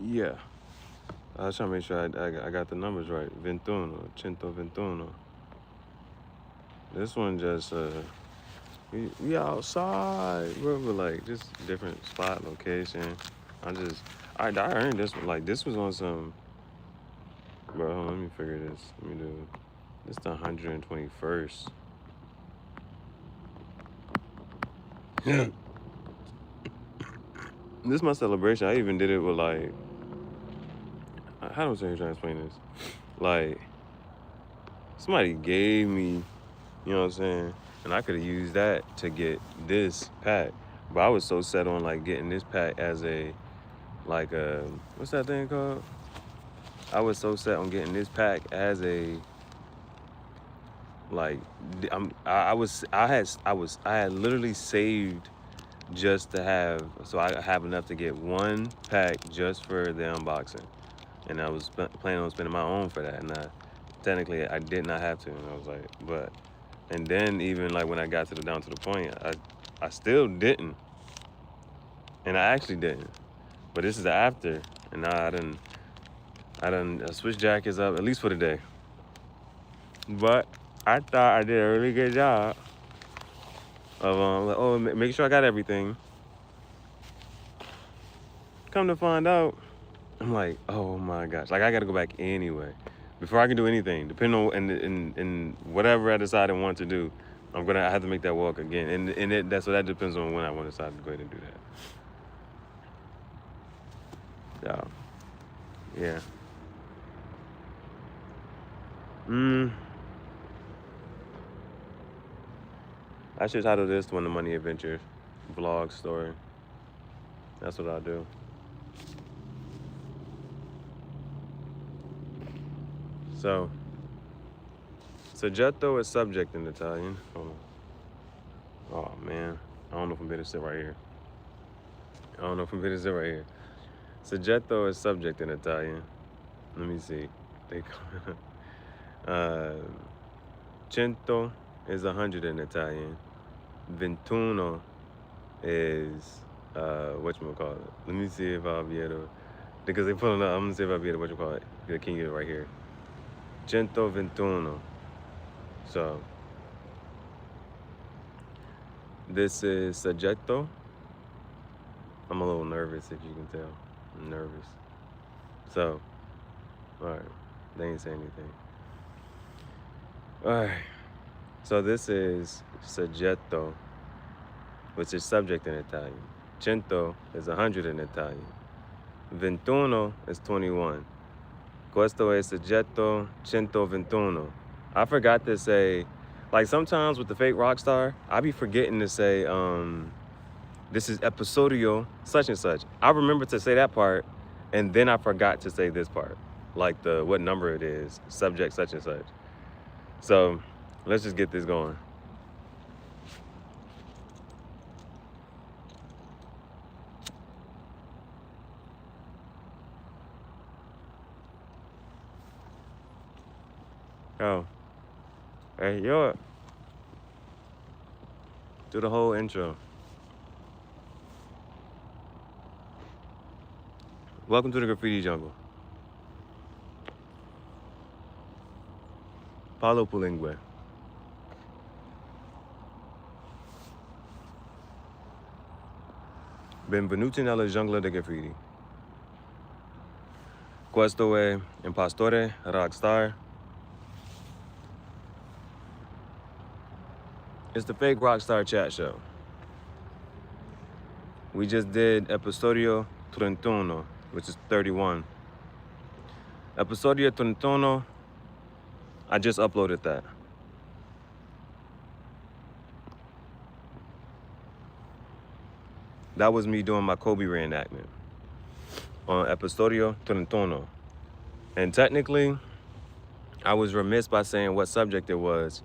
Yeah. I was trying to make sure I got the numbers right. 21, CentoVentUno. This one just, we outside. We're like, just different spot, location. I earned this one. Like, this was on some, bro, hold on, let me figure this. Let me do, this the 121st. Yeah. This is my celebration. I even did it with, like, how do I trying to explain this? Like, somebody gave me, you know what I'm saying? And I could have used that to get this pack. But I was so set on, like, getting this pack as a, like, what's that thing called? I was so set on getting this pack as a, like, I had literally saved just to have, so I have enough to get one pack just for the unboxing. And I was planning on spending my own for that. And technically I did not have to. And I was like, but, and then even like when I got down to the point, I still didn't. And I actually didn't. But this is the after. And now I switched jackets up, at least for the day. But I thought I did a really good job of, like, oh, make sure I got everything. Come to find out, I'm like, oh my gosh. Like, I got to go back anyway. Before I can do anything, depending on, and whatever I decide I want to do, I have to make that walk again. And that depends on when I want to decide to go ahead and do that. Yeah. I should title this one the Money Adventures vlog story. That's what I'll do. So, Soggetto is subject in Italian. Hold on. Oh man, I don't know if I'm better to sit right here. Soggetto is subject in Italian. Let me see. Cento is 100 in Italian. 21 is whatchamacallit. Let me see if I'll be able to, because they pulling up, I'm gonna see if I'll be able to whatchamacallit. Can you get it right here? CentoVentUno. So this is Soggetto. I'm a little nervous, if you can tell. I'm nervous. So, alright. They ain't saying anything. Alright. So this is Soggetto, which is subject in Italian. Cento is 100 in Italian. 21 is 21. Questo è Soggetto CentoVentUno. I forgot to say, like sometimes with the fake rock star, I be forgetting to say, this is episodio such and such. I remember to say that part, and then I forgot to say this part, like what number it is, subject such and such. So let's just get this going. Oh, hey, yo, do the whole intro. Welcome to the graffiti jungle. Paolo Pulingue. Benvenuti nella giungla del graffiti. Questo è Impostore Rockstar. It's the fake rockstar chat show. We just did episodio 31, which is 31. Episodio 31, I just uploaded that. That was me doing my Kobe reenactment on episodio 31. And technically, I was remiss by saying what subject it was.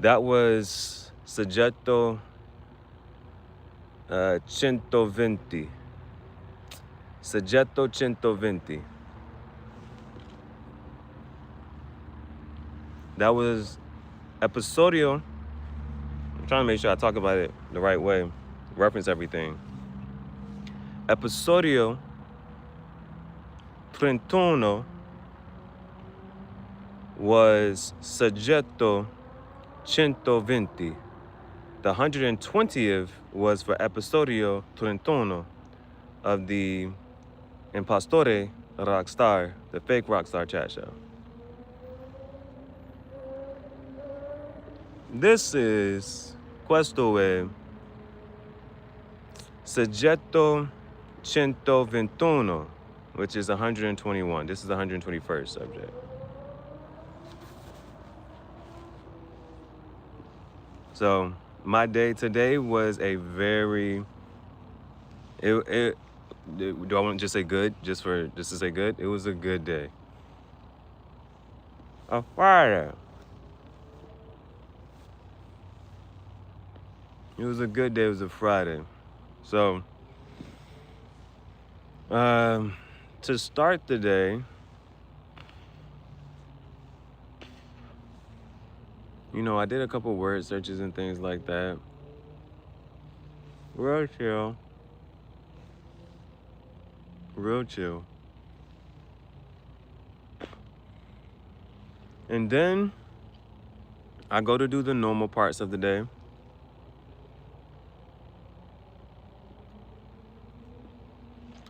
That was Soggetto CentoVenti. Soggetto CentoVenti. That was episodio. I'm trying to make sure I talk about it the right way, reference everything. Episodio 31 was Soggetto CentoVentUno. The 120th was for Episodio 31 of the Impostore Rockstar, the fake Rockstar chat show. This is questo è Soggetto CentoVentUno, which is 121. This is the 121st subject. So my day today was a very, do I want to just say good, just to say good? It was a good day. A Friday. It was a good day, it was a Friday. So, to start the day, you know, I did a couple word searches and things like that. Real chill. Real chill. And then I go to do the normal parts of the day.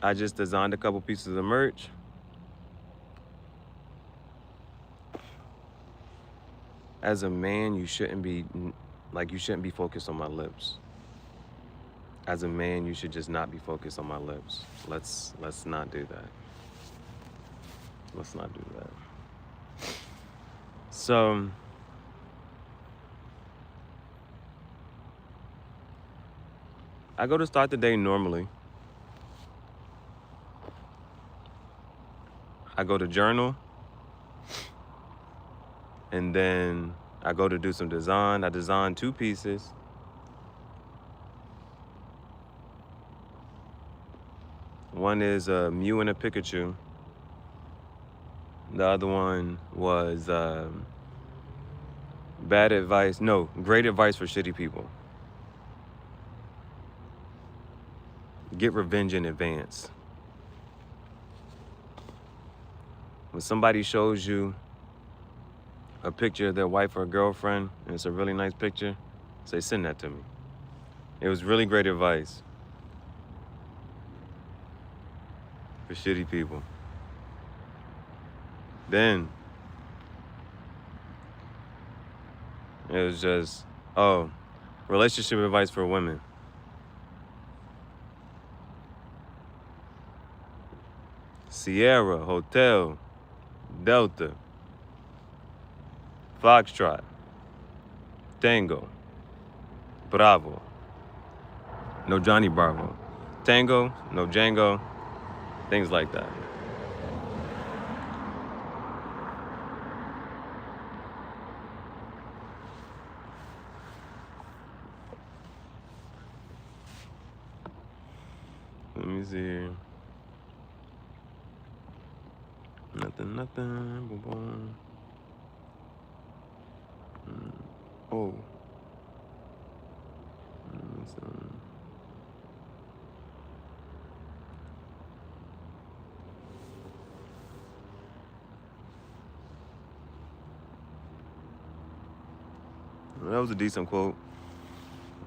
I just designed a couple pieces of merch. As a man, you shouldn't be focused on my lips. As a man, you should just not be focused on my lips. Let's not do that. Let's not do that. So I go to start the day normally. I go to journal, and then I go to do some design. I designed 2 pieces. One is a Mew and a Pikachu. The other one was great advice for shitty people. Get revenge in advance. When somebody shows you a picture of their wife or girlfriend, and it's a really nice picture, say, send that to me. It was really great advice for shitty people. Then it was just, relationship advice for women. Sierra, Hotel, Delta, Foxtrot, Tango, Bravo, no Johnny Bravo, Tango, no Django, things like that. Let me see here. Nothing, boom, boom. Oh. That was a decent quote.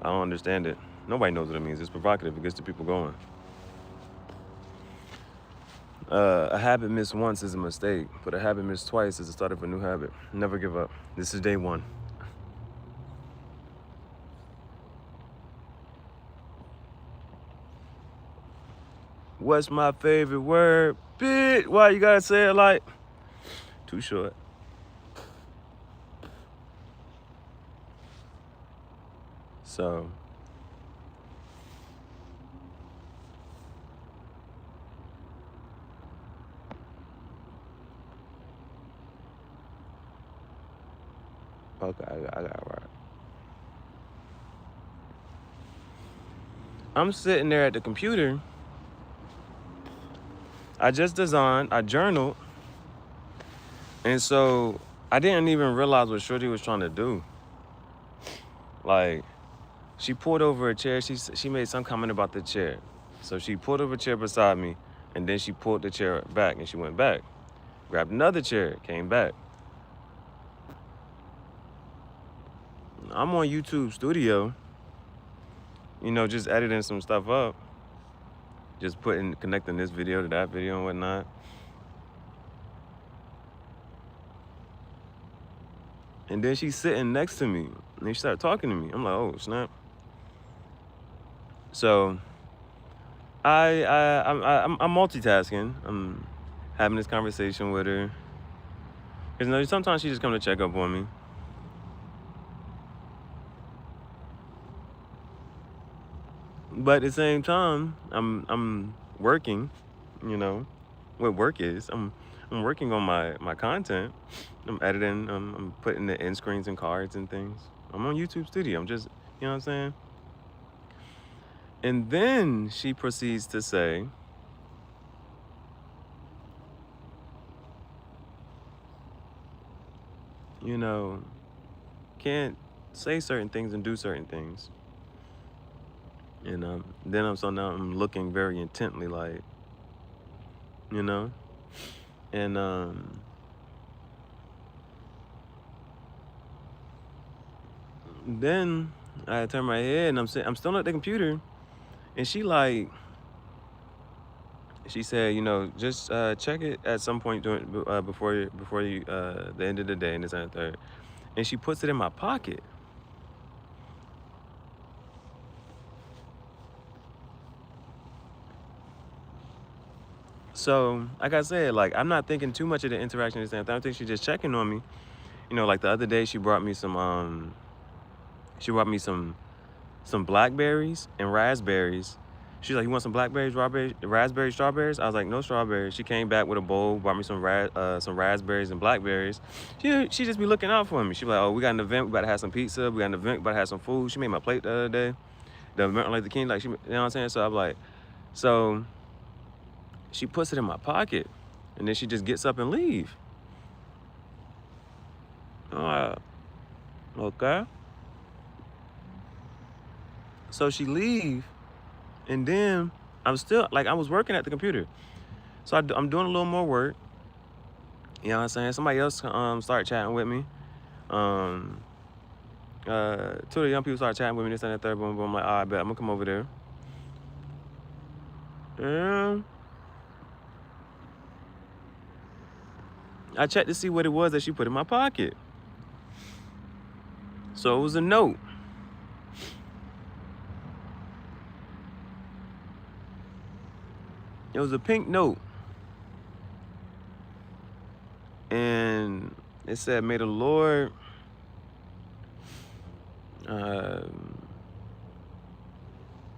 I don't understand it. Nobody knows what it means. It's provocative. It gets the people going. A habit missed once is a mistake, but a habit missed twice is the start of a new habit. Never give up. This is day 1. What's my favorite word? Bitch. Why you gotta say it like? Too short. So okay, I got it right. I'm sitting there at the computer. I just designed, I journaled, and so I didn't even realize what Shorty was trying to do. Like, she pulled over a chair. She made some comment about the chair. So she pulled over a chair beside me, And then she pulled the chair back and she went back. Grabbed another chair, came back. I'm on YouTube Studio, you know, just editing some stuff up. Just connecting this video to that video and whatnot. And then she's sitting next to me and she started talking to me. I'm like, oh, snap. So I'm multitasking. I'm having this conversation with her. Because, you know, sometimes she just come to check up on me. But at the same time, I'm working, you know, what work is. I'm working on my content. I'm editing, I'm putting the end screens and cards and things. I'm on YouTube Studio. I'm just, you know what I'm saying? And then she proceeds to say, you know, can't say certain things and do certain things. And then now I'm looking very intently, like, you know, and then I turn my head and I'm still at the computer, and she said, you know, just check it at some point before you the end of the day, and this and the third, and she puts it in my pocket. So, like I said, like, I'm not thinking too much of the interaction this and that. I think she's just checking on me. You know, like the other day she brought me some blackberries and raspberries. She's like, you want some blackberries, raspberries, strawberries? I was like, no strawberries. She came back with a bowl, brought me some raspberries and blackberries. She just be looking out for me. She be like, oh, we got an event, we about to have some pizza, we got an event, we about to have some food. She made my plate the other day. The event like the king, like, you know what I'm saying? So I'm like, so she puts it in my pocket, and then she just gets up and leave. Okay. So she leave, and then I'm still, like, I was working at the computer. So I'm doing a little more work. You know what I'm saying? Somebody else start chatting with me. Two of the young people start chatting with me, this and that third, boom, boom. I'm like, all right, bet, I'm gonna come over there. And I checked to see what it was that she put in my pocket. So it was a note. It was a pink note. And it said, may the Lord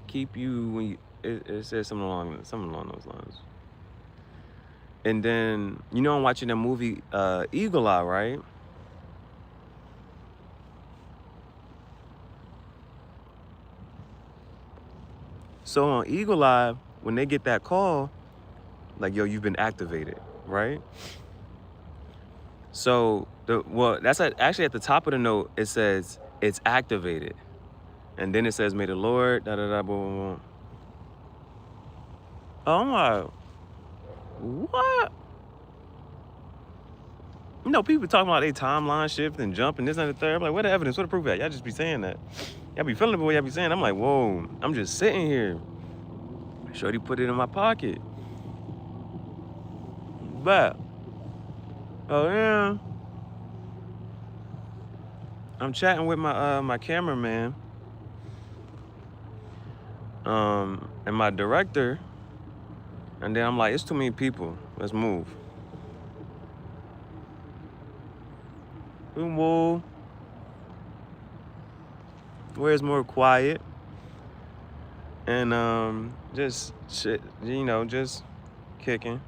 keep you when you, it said something along those lines. And then, you know, I'm watching the movie Eagle Eye, right? So on Eagle Eye, when they get that call, like, yo, you've been activated, right? So that's actually at the top of the note. It says it's activated, and then it says, may the Lord da da da boom boom boom. Oh, I'm like, what? You know, people talking about they timeline shift and jump and this and the third. I'm like, what the evidence? What the proof at? Y'all just be saying that. Y'all be feeling the way y'all be saying. I'm like, whoa, I'm just sitting here. Shorty put it in my pocket. But, oh yeah, I'm chatting with my cameraman, and my director, and then I'm like, it's too many people. Let's move. We move. Where's more quiet, and just shit, you know, just kicking,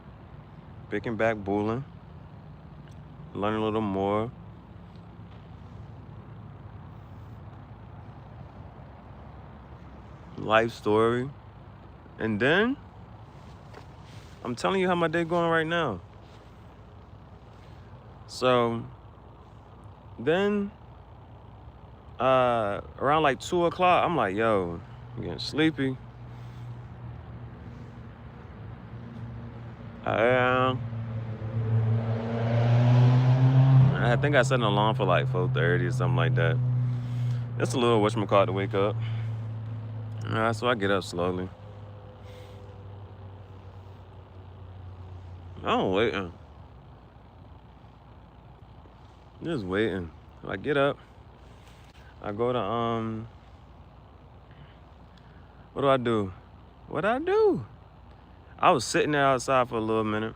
picking back, bulling, learning a little more. Life story. And then I'm telling you how my day going right now. So then around like 2 o'clock, I'm like, yo, I'm getting sleepy. I think I set an alarm for like 4:30 or something like that. It's a little whatchamacallit to wake up. So I get up slowly. I'm waiting. Just waiting. I get up. I go to what do I do? What I do? I was sitting there outside for a little minute.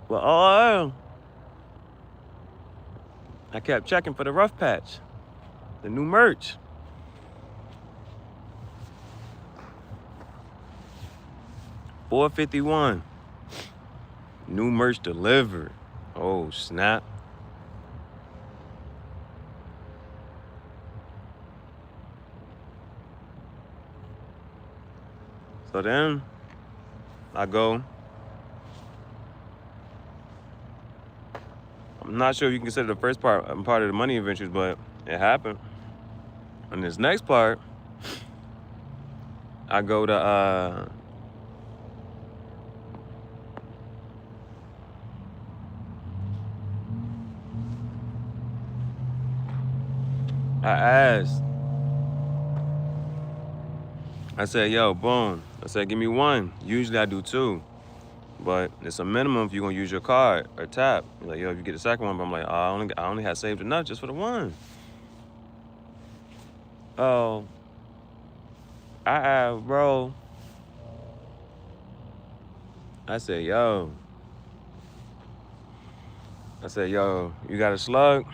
But I kept checking for the rough patch, the new merch. $4.51. New merch delivered. Oh snap. So then I go. I'm not sure if you can consider the first part part of the money adventures, but it happened. And this next part, I go to I asked. I said, yo, boom. I said, give me one. Usually I do two. But it's a minimum if you're gonna use your card or tap. You're like, yo, if you get the second one, but I'm like, oh, I only had saved enough just for the one. Oh, bro. I said, yo, you got a slug?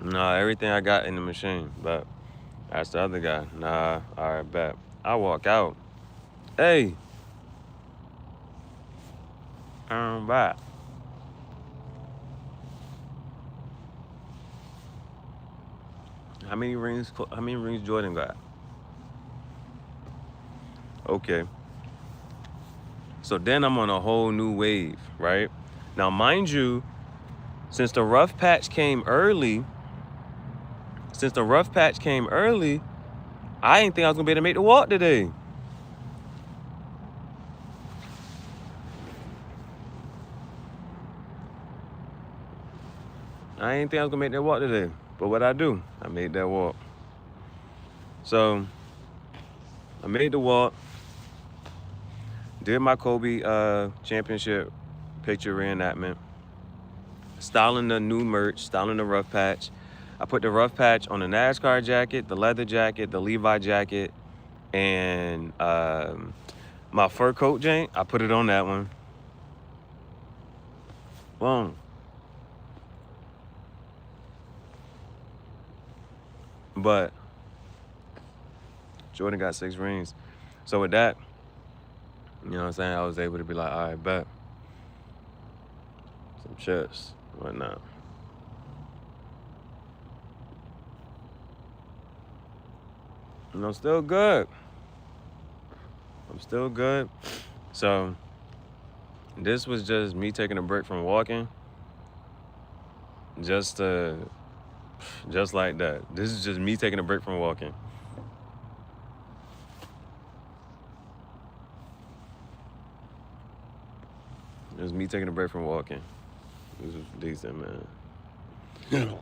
Nah, everything I got in the machine. But that's the other guy. Nah, all right, bet. I walk out. Hey, I'm back. How many rings Jordan got? Okay. So then I'm on a whole new wave, right? Now, mind you, since the rough patch came early, I didn't think I was gonna be able to make the walk today. I didn't think I was gonna make that walk today. But what I do, I made that walk. So I made the walk, did my Kobe championship picture reenactment, styling the new merch, styling the rough patch. I put the rough patch on the NASCAR jacket, the leather jacket, the Levi jacket, and my fur coat jank. I put it on that one. Boom. But Jordan got 6 rings. So with that, you know what I'm saying, I was able to be like, all right, bet. Some chips, whatnot. And I'm still good. So this was just me taking a break from walking. Just like that. This is just me taking a break from walking. It was me taking a break from walking. This was decent, man.